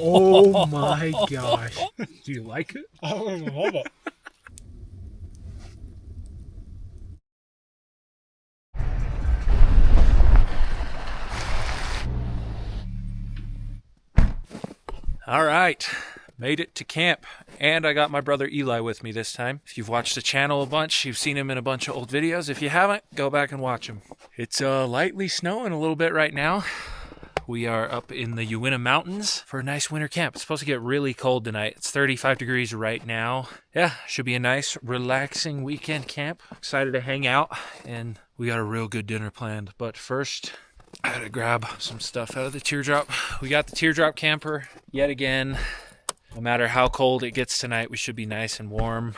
Oh my gosh. Do you like it? I don't even love it. All right, made it to camp, and I got my brother Eli with me this time. If you've watched the channel a bunch, you've seen him in a bunch of old videos. If you haven't, go back and watch him. It's lightly snowing a little bit right now. We are up in the Uinta Mountains for a nice winter camp. It's supposed to get really cold tonight. It's 35 degrees right now. Yeah, should be a nice, relaxing weekend camp. Excited to hang out, and we got a real good dinner planned. But first, I had to grab some stuff out of the Teardrop. We got the Teardrop camper yet again. No matter how cold it gets tonight, we should be nice and warm.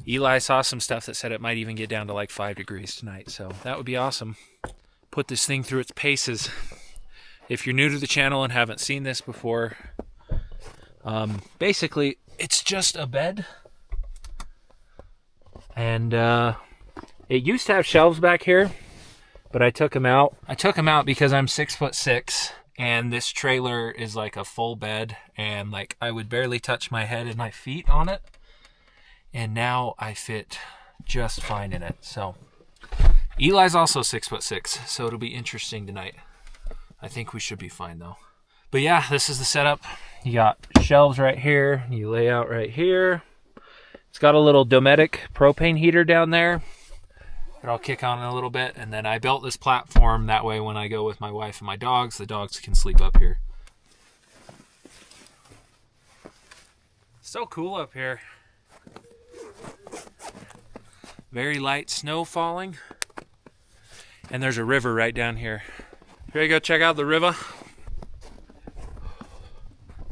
Eli saw some stuff that said it might even get down to like 5 degrees tonight, so that would be awesome. Put this thing through its paces. If you're new to the channel and haven't seen this before, basically it's just a bed. And it used to have shelves back here, but I took them out. I took them out because I'm 6'6", and this trailer is like a full bed, and like I would barely touch my head and my feet on it. And now I fit just fine in it. So Eli's also 6'6", so it'll be interesting tonight. I think we should be fine though. But yeah, this is the setup. You got shelves right here. You lay out right here. It's got a little Dometic propane heater down there that I'll kick on in a little bit. And then I built this platform that way when I go with my wife and my dogs, the dogs can sleep up here. So cool up here. Very light snow falling. And there's a river right down here. Here you go, check out the river.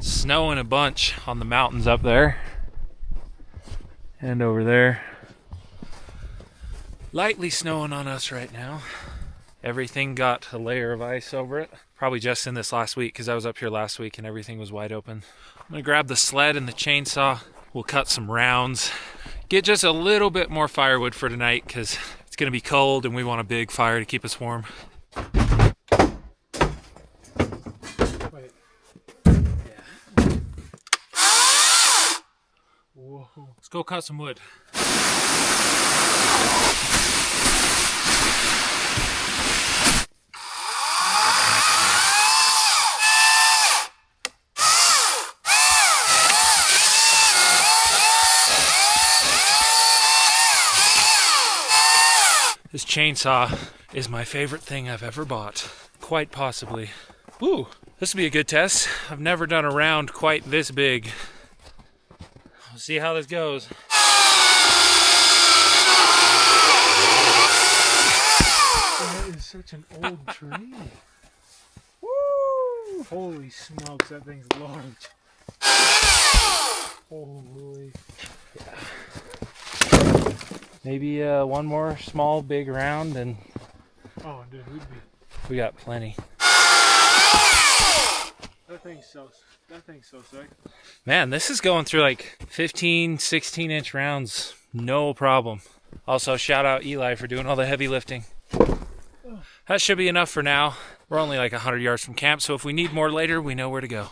Snowing a bunch on the mountains up there. And over there. Lightly snowing on us right now. Everything got a layer of ice over it. Probably just in this last week, because I was up here last week and everything was wide open. I'm gonna grab the sled and the chainsaw. We'll cut some rounds. Get just a little bit more firewood for tonight, because it's gonna be cold and we want a big fire to keep us warm. Whoa. Let's go cut some wood. This chainsaw is my favorite thing I've ever bought. Quite possibly. Woo! This will be a good test. I've never done a round quite this big. We'll see how this goes. That is such an old tree. Woo! Holy smokes, that thing's large. Holy. Yeah. Maybe one more small, big round, and oh, dude, we got plenty. That thing's so sick. Man, this is going through like 15, 16-inch rounds, no problem. Also, shout out Eli for doing all the heavy lifting. That should be enough for now. We're only like 100 yards from camp, so if we need more later, we know where to go.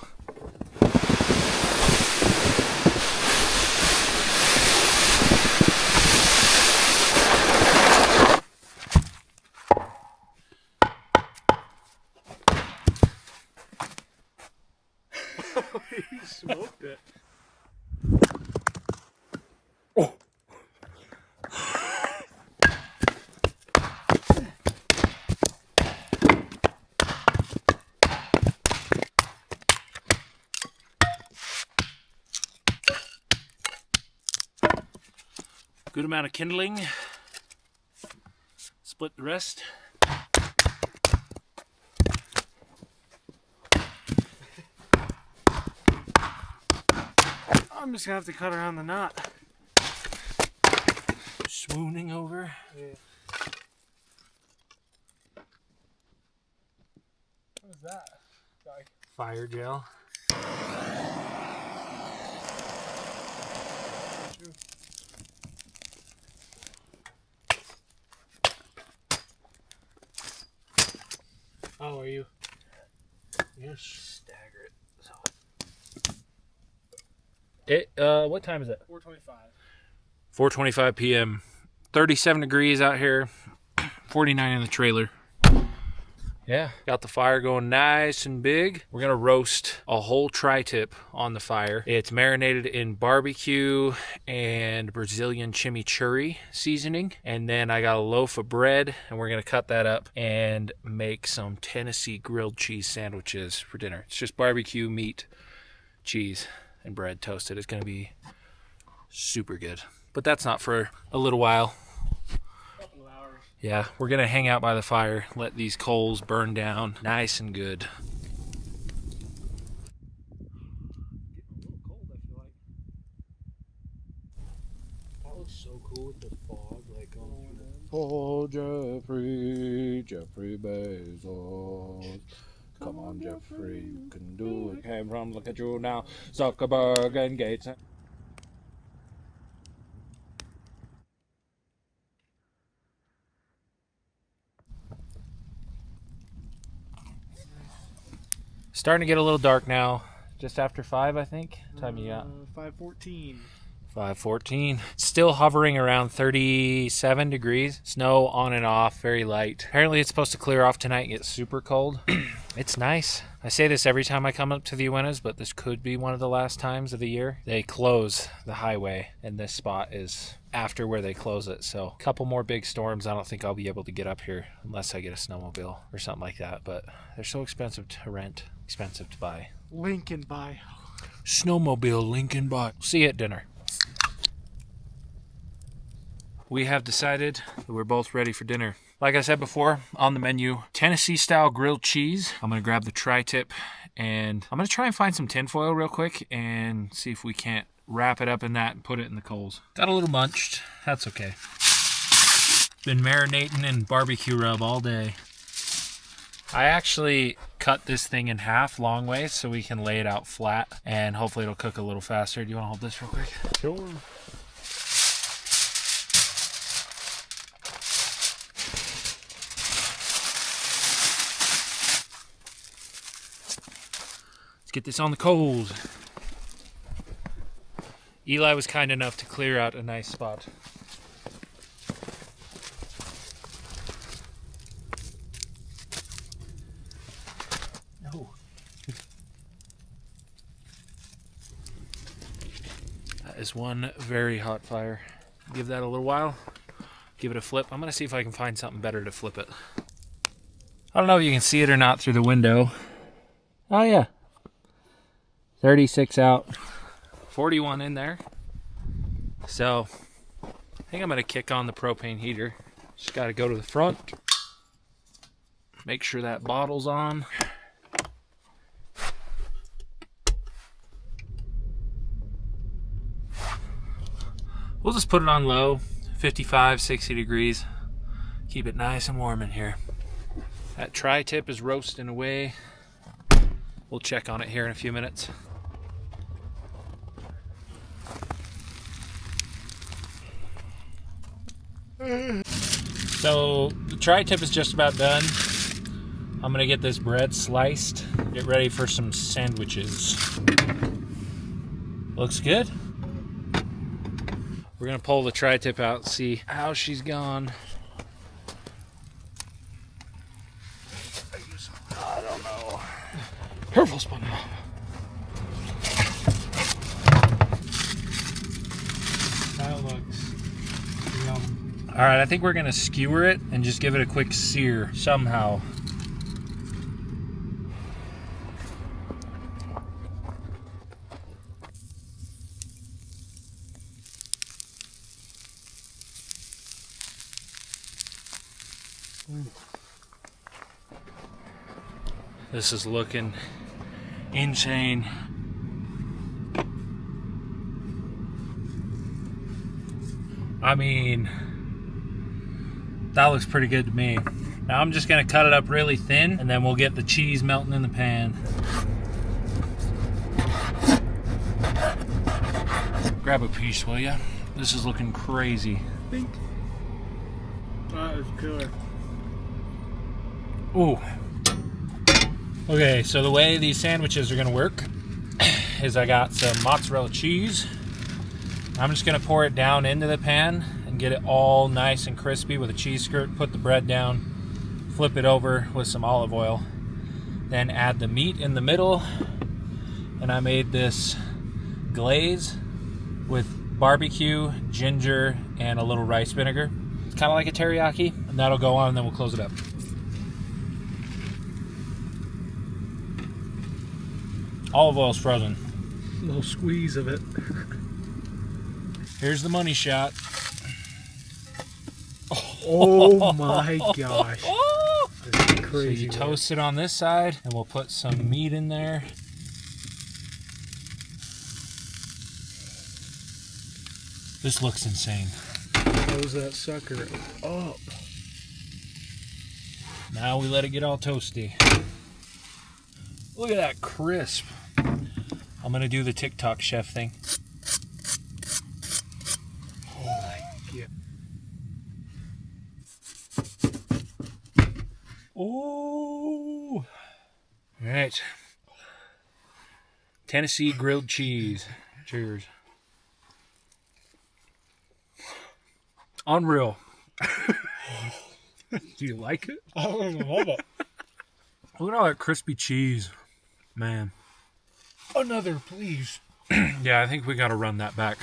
He smoked it. Oh. Good amount of kindling. Split the rest. I'm just gonna have to cut around the knot. Swooning over. Yeah. What was that? Like Fire gel. finish. Stagger it. What time is it? 4:25. 4:25 p.m. 37 degrees out here. 49 in the trailer. Yeah, got the fire going nice and big. We're gonna roast a whole tri-tip on the fire. It's marinated in barbecue and Brazilian chimichurri seasoning. And then I got a loaf of bread, and we're gonna cut that up and make some Tennessee grilled cheese sandwiches for dinner. It's just barbecue, meat, cheese, and bread toasted. It's gonna be super good. But that's not for a little while. Yeah, we're gonna hang out by the fire, let these coals burn down nice and good. Getting a little cold, I feel like. That looks so cool with the fog, like going through them. Oh, Jeffrey Bezos. Come on, Jeffrey, you can do it. Came from, look at you now, Zuckerberg and Gates. Starting to get a little dark now. Just after 5, I think. What time you got? 5:14. 5:14. Still hovering around 37 degrees. Snow on and off, very light. Apparently it's supposed to clear off tonight and get super cold. It's nice. I say this every time I come up to the Uintas, but this could be one of the last times of the year. They close the highway, and this spot is after where they close it. So a couple more big storms. I don't think I'll be able to get up here unless I get a snowmobile or something like that. But they're so expensive to rent, expensive to buy. Lincoln by. Snowmobile Lincoln Bot. See you at dinner. We have decided that we're both ready for dinner. Like I said before, on the menu, Tennessee style grilled cheese. I'm gonna grab the tri-tip and I'm gonna try and find some tinfoil real quick and see if we can't wrap it up in that and put it in the coals. Got a little munched, that's okay. Been marinating in barbecue rub all day. I actually cut this thing in half long ways so we can lay it out flat and hopefully it'll cook a little faster. Do you wanna hold this real quick? Sure. Get this on the coals. Eli was kind enough to clear out a nice spot. No. That is one very hot fire. Give that a little while. Give it a flip. I'm gonna see if I can find something better to flip it. I don't know if you can see it or not through the window. Oh yeah. 36 out, 41 in there. So I think I'm gonna kick on the propane heater. Just gotta go to the front. Make sure that bottle's on. We'll just put it on low, 55, 60 degrees. Keep it nice and warm in here. That tri-tip is roasting away. We'll check on it here in a few minutes. So the tri-tip is just about done. I'm gonna get this bread sliced, get ready for some sandwiches. Looks good. We're gonna pull the tri-tip out and see how she's gone. I don't know. Careful, SpongeBob. That looks yum. All right, I think we're gonna skewer it and just give it a quick sear somehow. This is looking insane. I mean, that looks pretty good to me. Now I'm just gonna cut it up really thin and then we'll get the cheese melting in the pan. Grab a piece, will ya? This is looking crazy. Think. That is killer. Ooh. Okay, so the way these sandwiches are gonna work is I got some mozzarella cheese. I'm just gonna pour it down into the pan and get it all nice and crispy with a cheese skirt. Put the bread down, flip it over with some olive oil, then add the meat in the middle. And I made this glaze with barbecue, ginger, and a little rice vinegar. It's kind of like a teriyaki, and that'll go on, and then we'll close it up. Olive oil's frozen. A little squeeze of it. Here's the money shot. Oh my gosh. That's So crazy. you toast it on this side, and we'll put some meat in there. This looks insane. Close that sucker up. Now we let it get all toasty. Look at that crisp. I'm gonna do the TikTok chef thing. Oh my god. Oh! All right. Tennessee grilled cheese. Cheers. Unreal. Do you like it? I don't even love it. Look at all that crispy cheese. Man. Another, please. Yeah, I think we gotta run that back.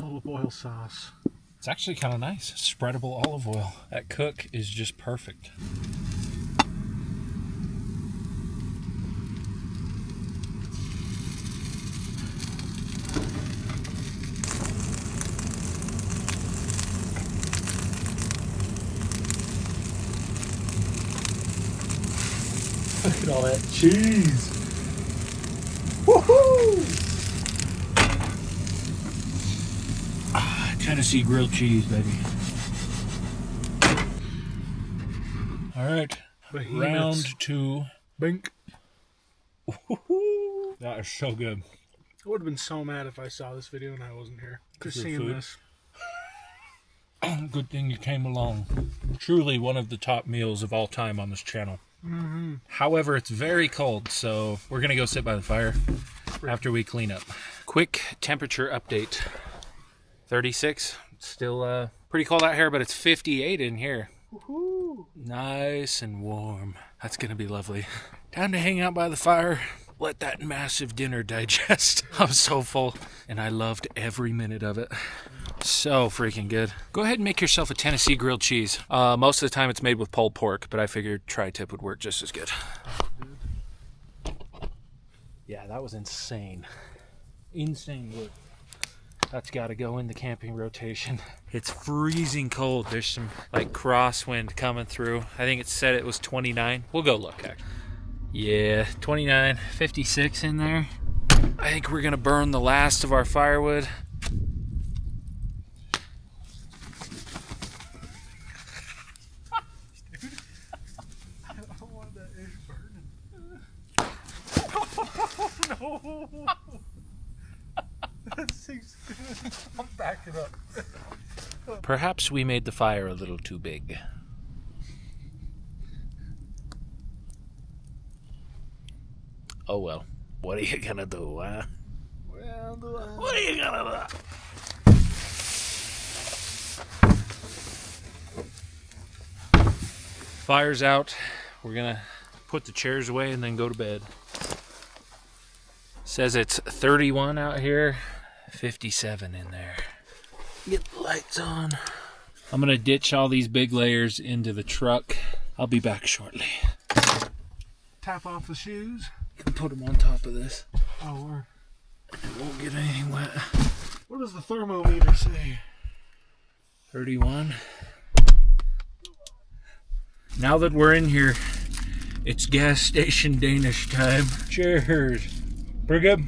Olive oil sauce. It's actually kind of nice. Spreadable olive oil. That cook is just perfect. Look at all that cheese. Woohoo! Tennessee grilled cheese, baby. All right. Behemoths. Round two. Bink. That is so good. I would have been so mad if I saw this video and I wasn't here. Just Good seeing food. this. Good thing you came along. Truly one of the top meals of all time on this channel. Mm-hmm. However, it's very cold, so we're going to go sit by the fire after we clean up. Quick temperature update. 36. Still pretty cold out here, but it's 58 in here. Woohoo! Nice and warm. That's going to be lovely. Time to hang out by the fire. Let that massive dinner digest. I'm so full, and I loved every minute of it. So freaking good. Go ahead and make yourself a Tennessee grilled cheese. Most of the time it's made with pulled pork, but I figured tri-tip would work just as good. Yeah, that was insane. Insane work. That's got to go in the camping rotation. It's freezing cold. There's some like crosswind coming through. I think it said it was 29. We'll go look actually. Yeah, 29, 56 in there. I think we're gonna burn the last of our firewood. I don't want that ish burning. No! That thing's good. I'm backing up. Perhaps we made the fire a little too big. Oh well, what are you gonna do, huh? What are you gonna do? Fire's out. We're gonna put the chairs away and then go to bed. Says it's 31 out here, 57 in there. Get the lights on. I'm gonna ditch all these big layers into the truck. I'll be back shortly. Tap off the shoes. Can put them on top of this. Oh, we're... It won't get anything wet. What does the thermometer say? 31. Now that we're in here, it's gas station Danish time. Cheers. Pretty good.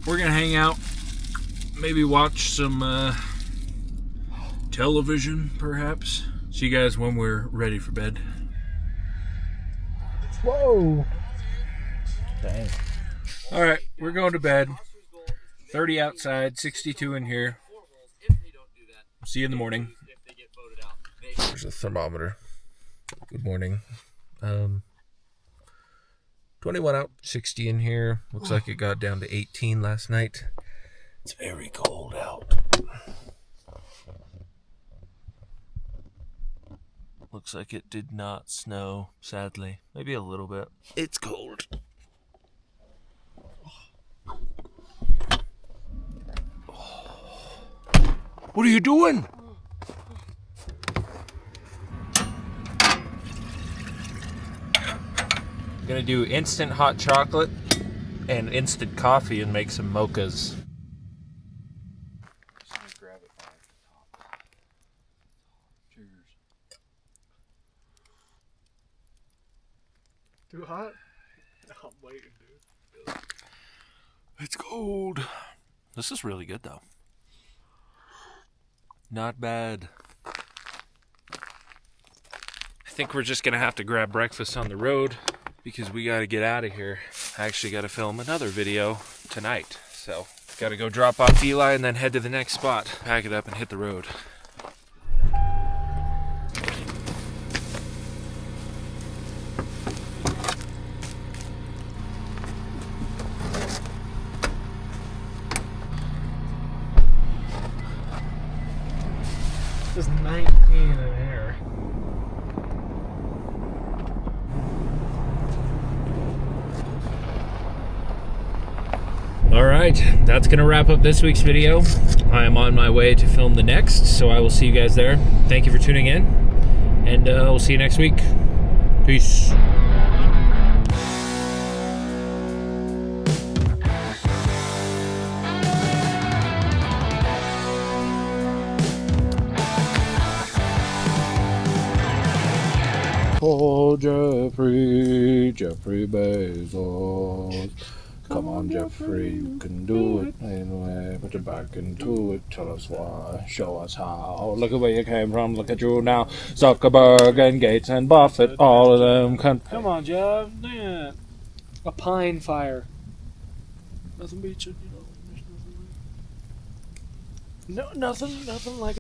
We're gonna hang out, maybe watch some television, perhaps. See you guys when we're ready for bed. Whoa! Dang. All right, we're going to bed. 30 outside, 62 in here. See you in the morning. There's a thermometer. Good morning. 21 out, 60 in here. Looks like it got down to 18 last night. It's very cold out. Looks like it did not snow, sadly. Maybe a little bit. It's cold. What are you doing? I'm gonna do instant hot chocolate and instant coffee and make some mochas. Grab it by the top. Cheers. Too hot? I'm waiting, dude. It's cold. This is really good though. Not bad. I think we're just gonna have to grab breakfast on the road because we gotta get out of here. I actually gotta film another video tonight. So, gotta go drop off Eli and then head to the next spot. Pack it up and hit the road. It's 19 in here. Alright, that's going to wrap up this week's video. I am on my way to film the next, so I will see you guys there. Thank you for tuning in, and we'll see you next week. Peace. Oh, Jeffrey Bezos. Come on, Jeffrey, you can do it. Anyway, put your back into it. Tell us why, show us how. Look at where you came from, look at you now. Zuckerberg and Gates and Buffett, all of them can. Come on, Jeff. Yeah. A pine fire. Nothing beats it, you know. There's nothing like. No, nothing like